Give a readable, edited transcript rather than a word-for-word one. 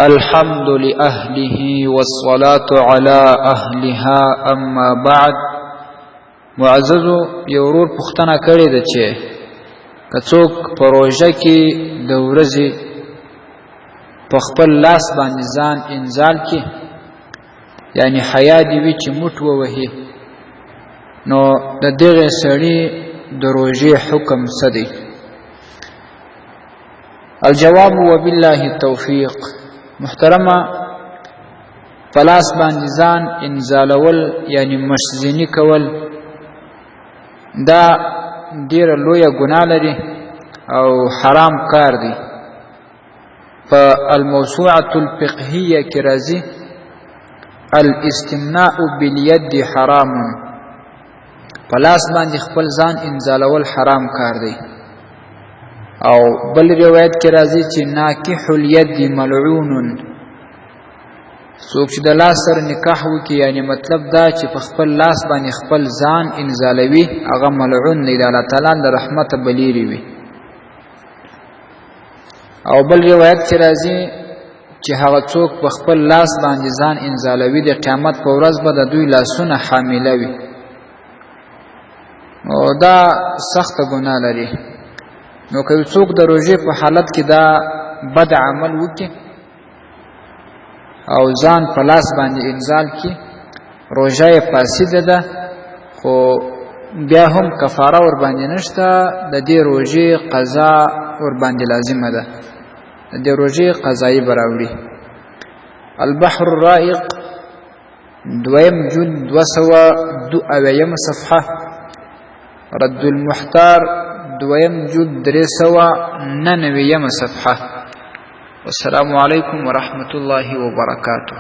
الحمد لأهله والصلاة على أهلها أما بعد. معززو یورور پختنه کړی ده چې کڅوک پروژه کې د ورځې په خپل لاس باندې ځان انزال کې یعنی حیا دی وی چې موټ ووهي نو د دغه سړی د روژې حکم څه دی؟ الجواب وبالله التوفیق. محترمه پلاس باندې ځان انزالول یعنی مشزنی کول دا ډیره لویه ګناه لري او حرام کار دی. په الموسوعة الفقهیه کې راځي الاستمناء باليد حرام. پلاس باندې خپل ځان انزالول حرام کار دی. او بل روایت کې راځي چې ناکح الید ملعون. څوک چې د لاس سره نکاح وکړي یعنی مطلب دا چې په خپل لاس باندې خپل ځان انزالوي هغه ملعون دی، د الله تعالی د رحمت بلیری وي. او بل روایت کې راځي چې هغه څوک په خپل لاس باندې ځان انزالوي د قیامت په ورځ به د دوی لاسونه حامله وي. او دا سخت ګناه لري. نو که څوک د روژې په حالت کې دا بد عمل وکړي او ځان په لاس باندې انزال کړي روژه یې فاسده ده، خو بیا هم کفاره ور باندې نشته، د دې روژې قضا ور باندې لازمه ده، د دې روژې قضایي به راوړي. البحر الرائق دویم جلد 202 صفحه، رد المحتار دویم جلد 399 صفحه. والسلام علیکم ورحمة الله وبرکاته.